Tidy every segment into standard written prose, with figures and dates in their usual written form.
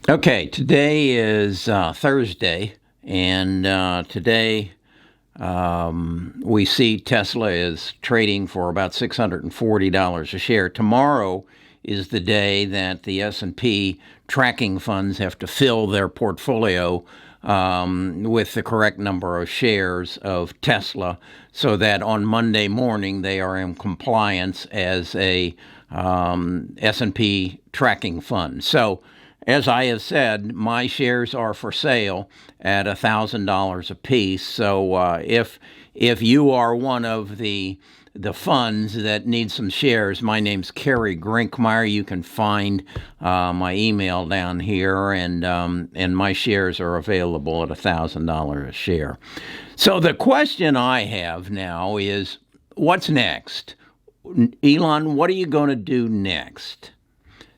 Okay, today is Thursday, and today we see Tesla is trading for about $640 a share. Tomorrow is the day that the S&P tracking funds have to fill their portfolio with the correct number of shares of Tesla, so that on Monday morning they are in compliance as a S&P tracking fund. So, as I have said, my shares are for sale at $1,000 a piece. So if you are one of the funds that need some shares, my name's Kerry Grinkmeyer. You can find my email down here, and my shares are available at $1,000 a share. So the question I have now is, what's next? Elon, what are you going to do next?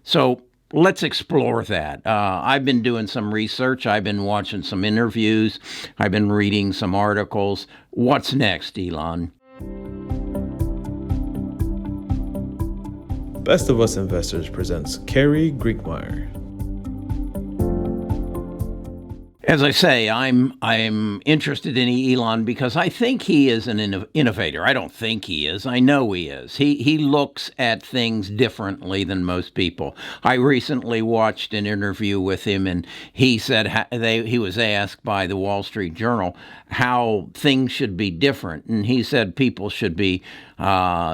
So let's explore that. I've been doing some research. I've been watching some interviews. I've been reading some articles. What's next, Elon? Best of Us Investors presents Kerry Grinkmeyer. As I say, I'm interested in Elon because I think he is an innovator. I don't think he is. I know he is. He looks at things differently than most people. I recently watched an interview with him, and he said he was asked by the Wall Street Journal how things should be different, and he said people should be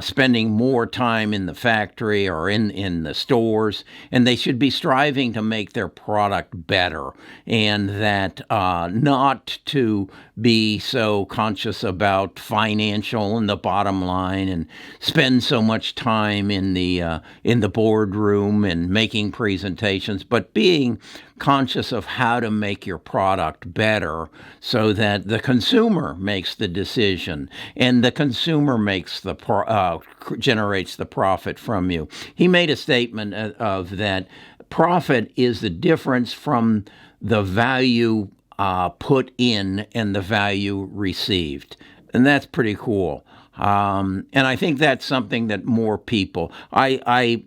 spending more time in the factory or in the stores, and they should be striving to make their product better, and that not to be so conscious about financial and the bottom line and spend so much time in the boardroom and making presentations, but being conscious of how to make your product better so that the consumer makes the decision and the consumer makes generates the profit from you. He made a statement of that profit is the difference from the value put in and the value received. And that's pretty cool. And I think that's something that more people, I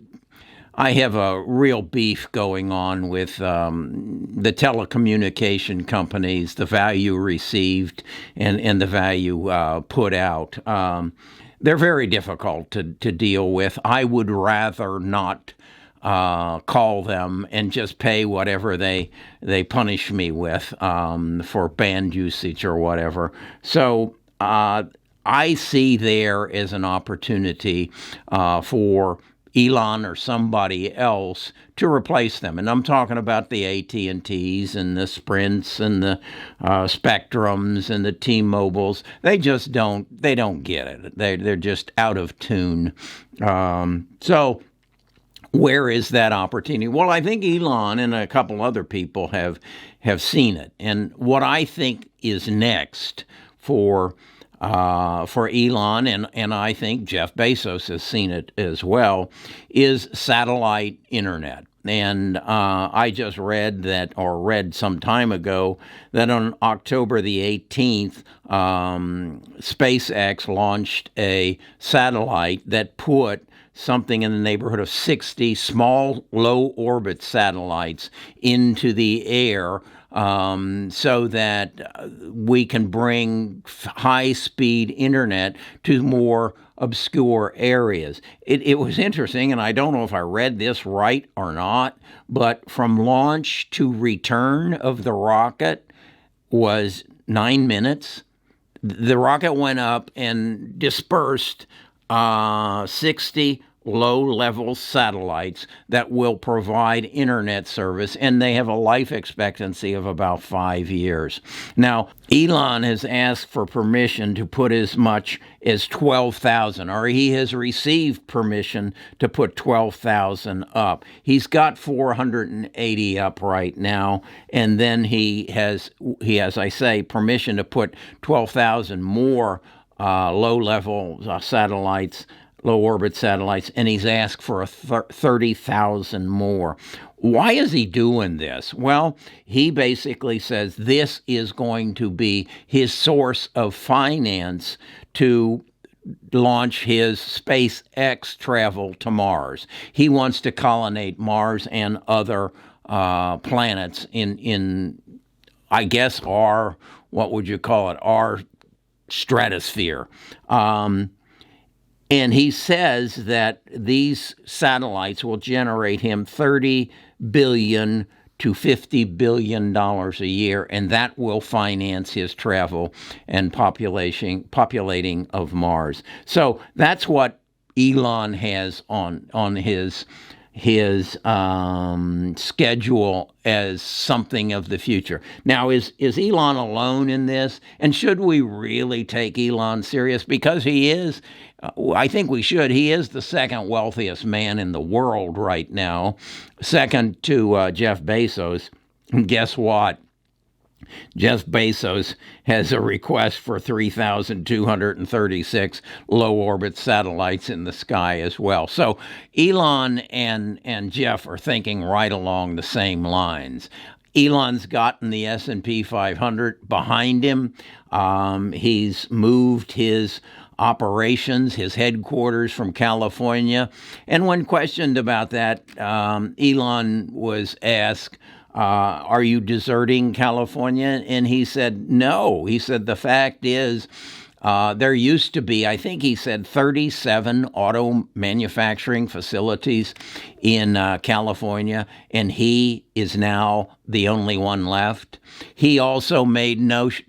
have a real beef going on with the telecommunication companies, the value received and the value put out. They're very difficult to deal with. I would rather not call them and just pay whatever they punish me with for band usage or whatever. So I see there as an opportunity for Elon or somebody else to replace them. And I'm talking about the AT&Ts and the Sprints and the Spectrums and the T-Mobiles. They don't get it. They're just out of tune. So where is that opportunity? Well, I think Elon and a couple other people have seen it. And what I think is next for Elon, and I think Jeff Bezos has seen it as well, is satellite internet. And I just read some time ago that on October the 18th, SpaceX launched a satellite that put something in the neighborhood of 60 small, low-orbit satellites into the air so that we can bring high-speed internet to more obscure areas. It was interesting, and I don't know if I read this right or not, but from launch to return of the rocket was 9 minutes. The rocket went up and dispersed 60 low-level satellites that will provide internet service, and they have a life expectancy of about 5 years. Now, Elon has asked for permission to put as much as 12,000, or he has received permission to put 12,000 up. He's got 480 up right now, and then he has, I say, permission to put 12,000 more low-level satellites, low-orbit satellites, and he's asked for 30,000 more. Why is he doing this? Well, he basically says this is going to be his source of finance to launch his SpaceX travel to Mars. He wants to colonize Mars and other planets in I guess what would you call it, our stratosphere. And he says that these satellites will generate him $30 billion to $50 billion a year, and that will finance his travel and populating of Mars. So that's what Elon has on his schedule as something of the future. Now, is Elon alone in this? And should we really take Elon serious? Because he is, I think we should. He is the second wealthiest man in the world right now, second to Jeff Bezos. And guess what? Jeff Bezos has a request for 3,236 low-orbit satellites in the sky as well. So Elon and Jeff are thinking right along the same lines. Elon's gotten the S&P 500 behind him. He's moved his operations, his headquarters from California. And when questioned about that, Elon was asked, are you deserting California? And he said, no. He said, the fact is, there used to be, I think he said, 37 auto manufacturing facilities in California, and he is now the only one left. He also made note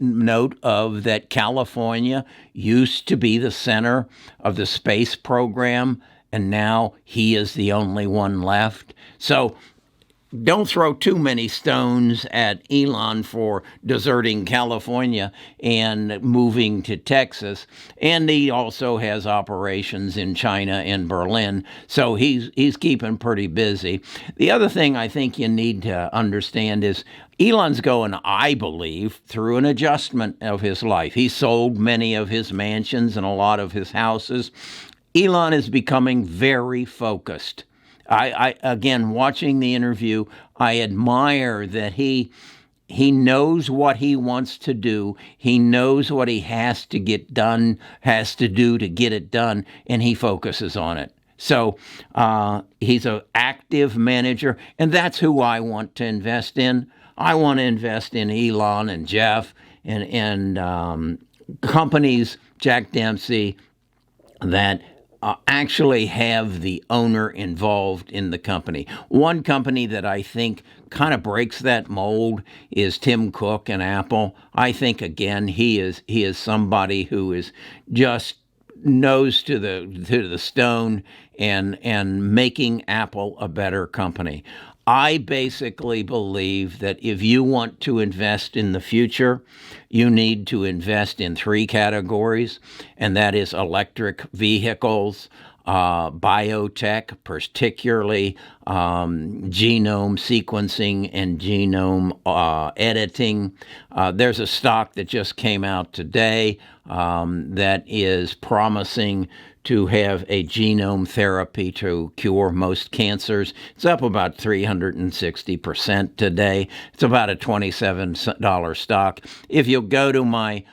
of that California used to be the center of the space program, and now he is the only one left. So don't throw too many stones at Elon for deserting California and moving to Texas. And he also has operations in China and Berlin, so he's keeping pretty busy. The other thing I think you need to understand is Elon's going, I believe, through an adjustment of his life. He sold many of his mansions and a lot of his houses. Elon is becoming very focused. I again, watching the interview, I admire that he knows what he wants to do. He knows what he has to do to get it done, and he focuses on it. So he's an active manager, and that's who I want to invest in. I want to invest in Elon and Jeff and companies, Jack Dempsey, that actually have the owner involved in the company. One company that I think kind of breaks that mold is Tim Cook and Apple. I think, again, he is somebody who is just nose to the stone and making Apple a better company. I basically believe that if you want to invest in the future, you need to invest in three categories, and that is electric vehicles, biotech, particularly genome sequencing and genome editing. There's a stock that just came out today that is promising to have a genome therapy to cure most cancers. It's up about 360% today. It's about a $27 stock. If you'll go to my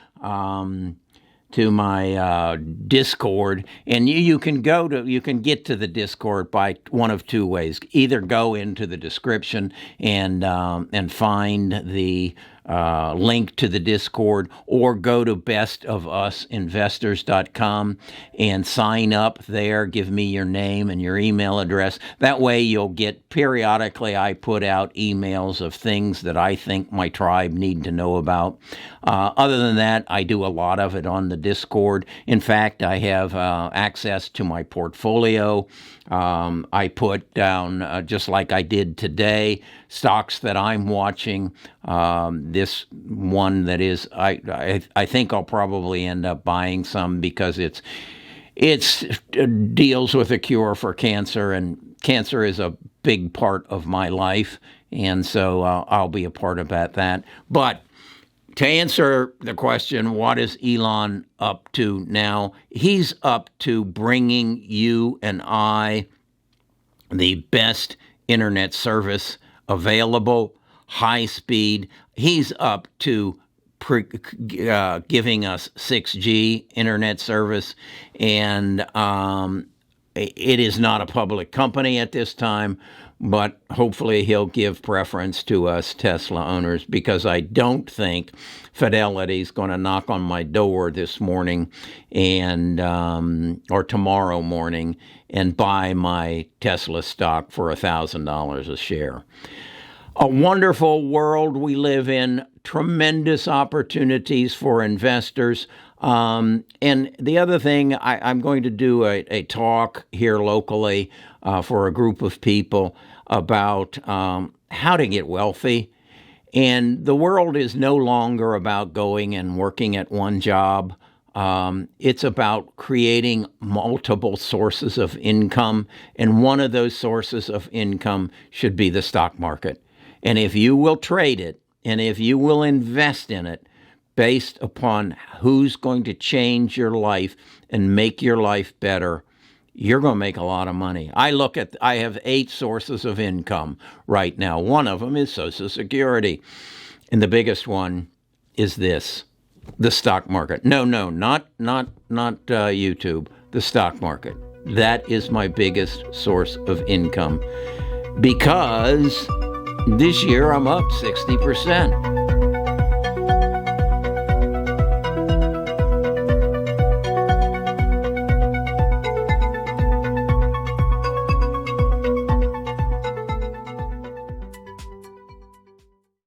Discord, and you can get to the Discord by one of two ways. Either go into the description and find the link to the Discord, or go to bestofusinvestors.com and sign up there. Give me your name and your email address. That way you'll get periodically, I put out emails of things that I think my tribe need to know about. Other than that, I do a lot of it on the Discord. In fact, I have access to my portfolio. I put down, just like I did today, stocks that I'm watching. This one that is, I think I'll probably end up buying some because it deals with a cure for cancer, and cancer is a big part of my life, and so I'll be a part of that. But to answer the question, what is Elon up to now? He's up to bringing you and I the best internet service available, high speed. He's up to giving us 6G internet service, and it is not a public company at this time, but hopefully he'll give preference to us Tesla owners, because I don't think Fidelity's going to knock on my door this morning and or tomorrow morning and buy my Tesla stock for $1,000 a share. A wonderful world we live in, tremendous opportunities for investors. And the other thing, I'm going to do a talk here locally for a group of people about how to get wealthy. And the world is no longer about going and working at one job. It's about creating multiple sources of income. And one of those sources of income should be the stock market. And if you will trade it, and if you will invest in it based upon who's going to change your life and make your life better, you're going to make a lot of money. I have 8 sources of income right now. One of them is Social Security. And the biggest one is this, the stock market. No, not YouTube, the stock market. That is my biggest source of income, because this year I'm up 60%.